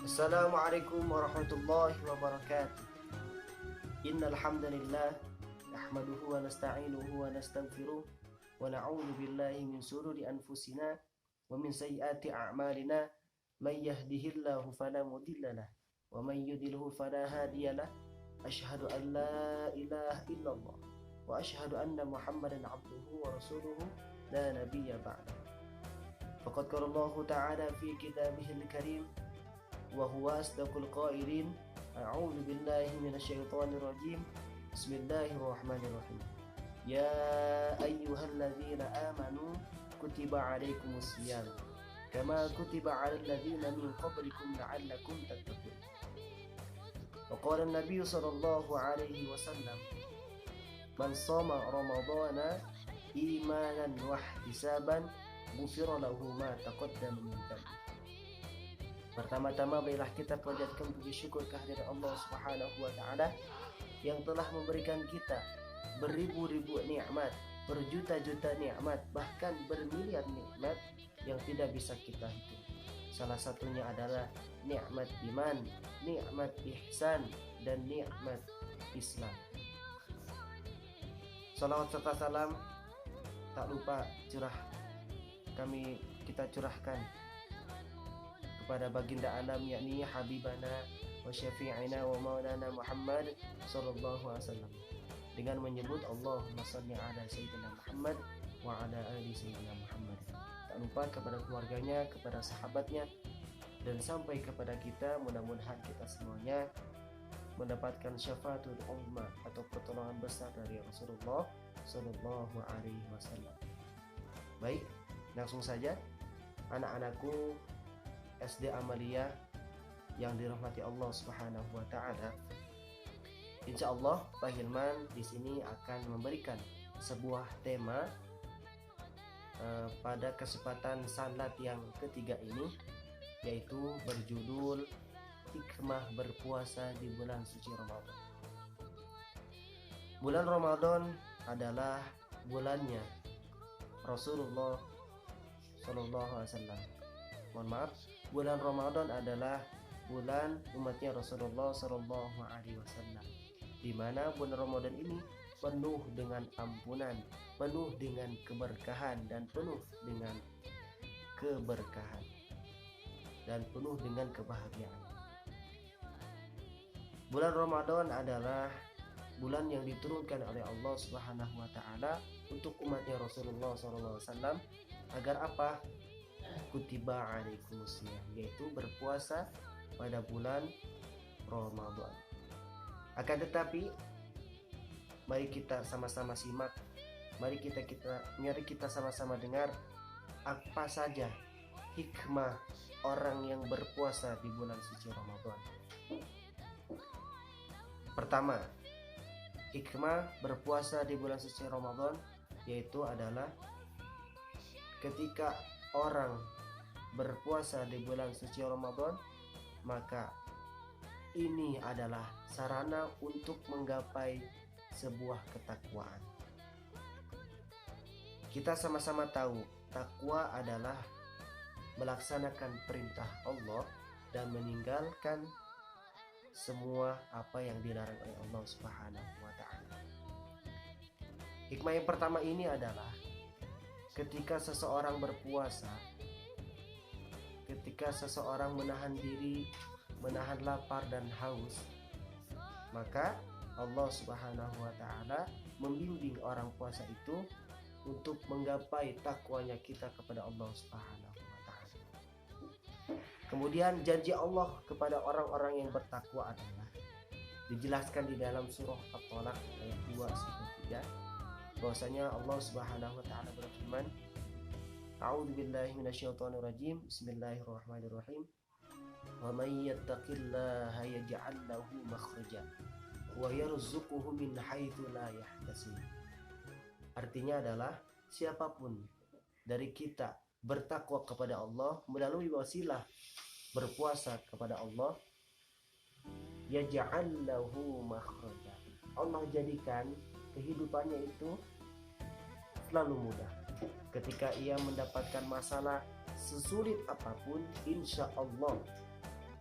Assalamualaikum warahmatullahi wabarakatuh. Innal hamdalillah nahmaduhu wa nasta'inuhu wa nastaghfiruh wa na'udzu billahi min shururi anfusina wa min sayyiati a'malina. May yahdihillahu fala mudhillalah wa may yudlilhu fala hadiyalah. Asyhadu an la ilaha illallah wa asyhadu anna Muhammadan 'abduhu wa rasuluhu la nabiyya ba'da. Faqad qala Allah ta'ala fi kitabihil karim wa huwa asdaqul qailin. A'udzu billahi minasyaitonir rajim. Bismillahirrahmanirrahim. Ya ayyuhalladzina amanu kutiba 'alaikumus shiyam kama kutiba 'alal ladzina min qablikum la'allakum tattaqun. Wa qala an-nabiy sallallahu alaihi wasallam, man shoma ramadhana imanan wa ihtisaban ghufira lahu ma taqaddama min dhanbi. Pertama-tama marilah kita panjatkan puji syukur kehadirat Allah Subhanahu wa taala yang telah memberikan kita beribu-ribu nikmat, berjuta-juta nikmat, bahkan bermiliar nikmat yang tidak bisa kita hitung. Salah satunya adalah nikmat iman, nikmat ihsan, dan nikmat Islam. Salawat serta salam tak lupa kita curahkan kepada baginda alam, yakni habibana wa syafi'ina wa maulana Muhammad sallallahu alaihi wasallam, dengan menyebut Allahumma shalli ala sayyidina Muhammad wa ala ali sayyidina Muhammad. Tak lupa kepada keluarganya, kepada sahabatnya, dan sampai kepada kita. Mudah-mudahan kita semuanya mendapatkan syafaatul ummah atau pertolongan besar dari Rasulullah sallallahu alaihi wasallam. Baik, langsung saja anak-anakku SD Amalia yang dirahmati Allah Subhanahu wa taala. Insyaallah Pak Hilman di sini akan memberikan sebuah tema pada kesempatan salat yang ketiga ini, yaitu berjudul hikmah berpuasa di bulan suci Ramadan. Bulan Ramadan adalah bulannya Rasulullah sallallahu alaihi wasallam. Mohon maaf, bulan Ramadan adalah bulan umatnya Rasulullah sallallahu alaihi wasallam, di mana bulan Ramadan ini penuh dengan ampunan, penuh dengan keberkahan, dan penuh dengan keberkahan, dan penuh dengan kebahagiaan. Bulan Ramadan adalah bulan yang diturunkan oleh Allah Subhanahu wa taala untuk umatnya Rasulullah sallallahu alaihi wasallam agar apa? Kutiba alaikumus shiyam, yaitu berpuasa pada bulan Ramadan. Akan tetapi mari kita sama-sama simak, mari kita sama-sama dengar apa saja hikmah orang yang berpuasa di bulan suci Ramadan. Pertama, hikmah berpuasa di bulan suci Ramadan yaitu adalah ketika orang berpuasa di bulan suci Ramadan, maka ini adalah sarana untuk menggapai sebuah ketakwaan. Kita sama-sama tahu takwa adalah melaksanakan perintah Allah dan meninggalkan semua apa yang dilarang oleh Allah Subhanahu wa taala. Hikmah yang pertama ini adalah ketika seseorang berpuasa, ketika seseorang menahan diri, menahan lapar dan haus, maka Allah Subhanahu wa taala membimbing orang puasa itu untuk menggapai takwanya kita kepada Allah Subhanahu wa taala. Kemudian janji Allah kepada orang-orang yang bertakwa adalah dijelaskan di dalam surah At-Talaq ayat 2-3, bahwasanya Allah Subhanahu wa taala berfirman, A'udzu billahi minasyaitonir rajim. Bismillahirrahmanirrahim. Wa may yattaqillaha yaj'al lahu makhraja wa yarzuquhu min haitsu la yahtasib. Artinya adalah siapapun dari kita bertakwa kepada Allah melalui wasilah berpuasa kepada Allah, yaj'al lahu makhraja, Allah jadikan kehidupannya itu selalu mudah. Ketika ia mendapatkan masalah sesulit apapun, insya Allah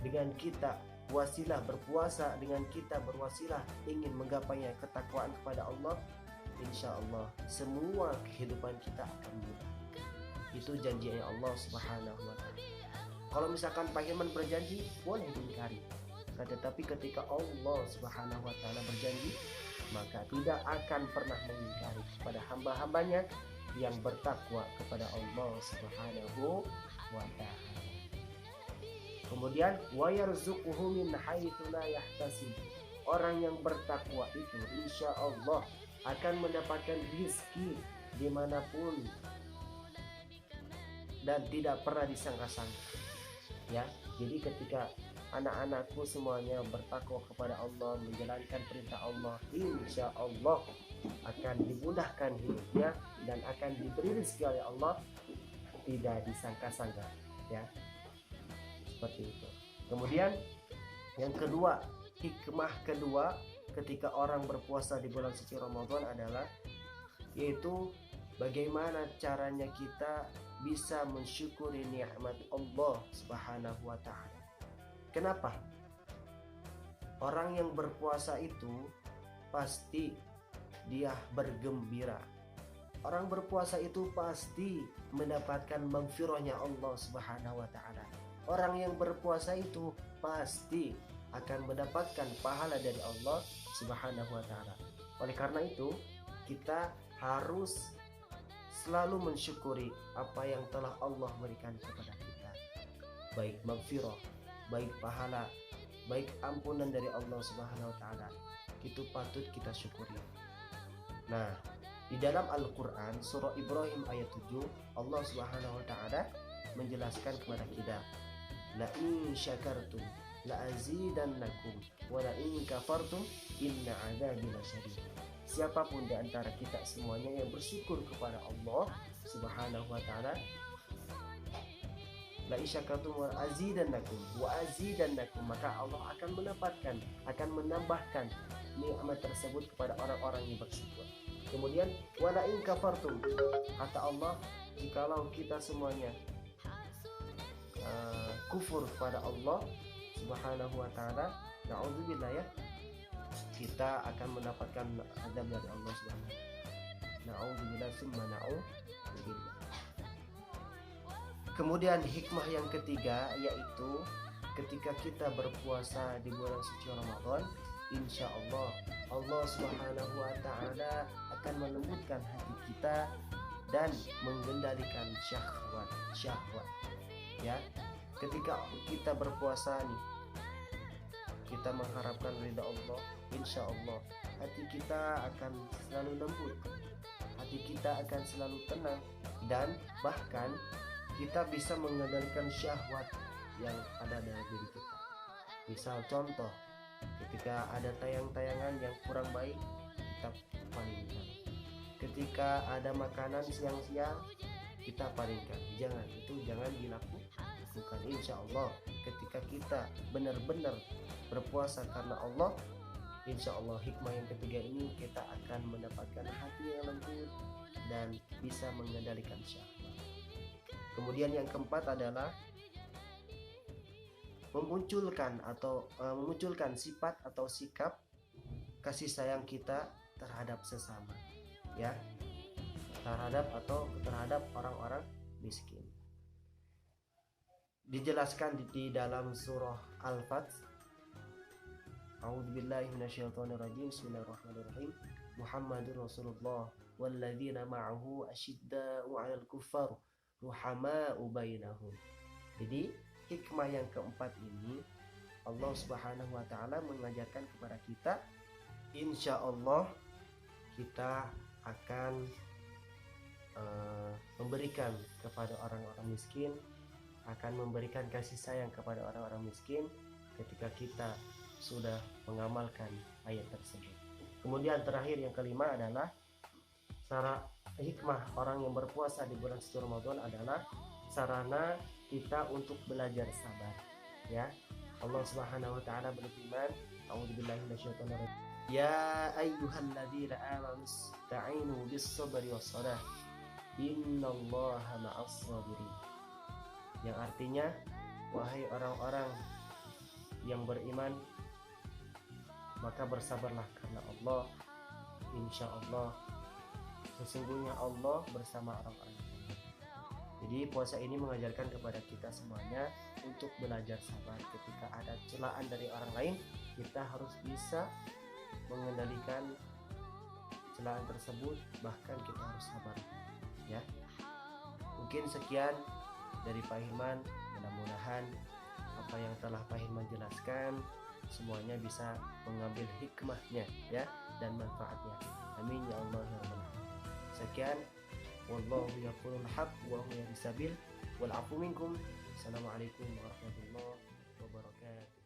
dengan kita wasilah berpuasa, dengan kita berwasilah ingin menggapainya ketakwaan kepada Allah, insya Allah semua kehidupan kita akan mudah. Itu janjinya Allah Subhanahu wa Ta'ala. Kalau misalkan Pak Hilman berjanji, boleh diingkari. Tetapi ketika Allah Subhanahu wa Ta'ala berjanji, maka tidak akan pernah mengingkari kepada hamba-hambanya yang bertakwa kepada Allah Subhanahu wa Ta'ala. Kemudian wa yarzuquhu min haitsu la yahtasib. Orang yang bertakwa itu insya Allah akan mendapatkan rezeki dimanapun dan tidak pernah disangka-sangka. Ya, jadi ketika anak-anakku semuanya bertakwa kepada Allah, menjalankan perintah Allah, insya Allah akan dimudahkan hidupnya dan akan diberi rezeki oleh Allah, tidak disangka-sangka, ya, seperti itu. Kemudian yang kedua, hikmah kedua ketika orang berpuasa di bulan suci Ramadan adalah yaitu bagaimana caranya kita bisa mensyukuri nikmat Allah Subhanahu wa Ta'ala. Kenapa? Orang yang berpuasa itu pasti dia bergembira. Orang berpuasa itu pasti mendapatkan maghfirahnya Allah Subhanahu wa Ta'ala. Orang yang berpuasa itu pasti akan mendapatkan pahala dari Allah Subhanahu wa Ta'ala. Oleh karena itu, kita harus selalu mensyukuri apa yang telah Allah berikan kepada kita, baik maghfirah, baik pahala, baik ampunan dari Allah Subhanahu wa Ta'ala. Itu patut kita syukuri. Nah, di dalam Al-Quran surah Ibrahim ayat 7, Allah Subhanahu wa Ta'ala menjelaskan kepada kita, la in syakartum la azidannakum wa la in kafartum inna adzabi lasyadid. Siapapun di antara kita semuanya yang bersyukur kepada Allah Subhanahu wa Ta'ala, la isyakatum wa azidannakum, maka Allah akan menambahkan nikmat tersebut kepada orang-orang yang bersyukur. Kemudian wala in kafartum, kata Allah, jikalau kita semuanya kufur kepada Allah Subhanahu wa Ta'ala, na'udzubillah, ya, kita akan mendapatkan azab dari Allah Subhanahu wa Ta'ala. Na'udzubillah summa na'udzubillah. Kemudian hikmah yang ketiga yaitu ketika kita berpuasa di bulan suci Ramadan, insya Allah Allah Subhanahu wa Ta'ala akan melembutkan hati kita dan mengendalikan syahwat. Ya, ketika kita berpuasa nih, kita mengharapkan ridha Allah, insya Allah hati kita akan selalu lembut, hati kita akan selalu tenang, dan bahkan kita bisa mengendalikan syahwat yang ada dalam diri kita. Misal contoh, ketika ada tayangan-tayangan yang kurang baik, kita palingkan. Ketika ada makanan siang-siang, kita palingkan. Jangan dilakukan. Insya Allah ketika kita benar-benar berpuasa karena Allah, insya Allah hikmah yang ketiga ini kita akan mendapatkan hati yang lembut dan bisa mengendalikan syahwat. Kemudian yang keempat adalah memunculkan sifat atau sikap kasih sayang kita terhadap sesama, ya, terhadap orang-orang miskin. Dijelaskan di dalam surah Al-Fath, A'udzubillahi minasyaitonirrajim, bismillahirrahmanirrahim, Muhammadur Rasulullah walladzina ma'ahu asyidda'u 'alal kuffar ruhama'u bainahum. Jadi hikmah yang keempat ini Allah Subhanahu wa Ta'ala mengajarkan kepada kita, insya Allah kita akan memberikan kepada orang-orang miskin, akan memberikan kasih sayang kepada orang-orang miskin ketika kita sudah mengamalkan ayat tersebut. Kemudian terakhir yang kelima adalah hikmah orang yang berpuasa di bulan suci Ramadan adalah sarana kita untuk belajar sabar, ya. Allah Subhanahu wa Ta'ala berfirman, a'udzubillahi minasyaitonir rajim, ya ayyuhalladzina amanu ista'inu bis-sabri was-shalah innallaha ma'as sabirin. Yang artinya, wahai orang-orang yang beriman, maka bersabarlah karena Allah. Insya Allah, sesungguhnya Allah bersama orang-orang. Jadi puasa ini mengajarkan kepada kita semuanya untuk belajar sabar. Ketika ada celaan dari orang lain, kita harus bisa mengendalikan celaan tersebut, bahkan kita harus sabar ya. Mungkin sekian dari Pak Hilman. Mudah-mudahan apa yang telah Pak Hilman jelaskan semuanya bisa mengambil hikmahnya ya, dan manfaatnya. Amin ya Allah ya Rabbal alamin. Sekian, wallahu yaqulul haq wa huwa yahdis sabil wal afu minkum. Assalamualaikum warahmatullahi wabarakatuh.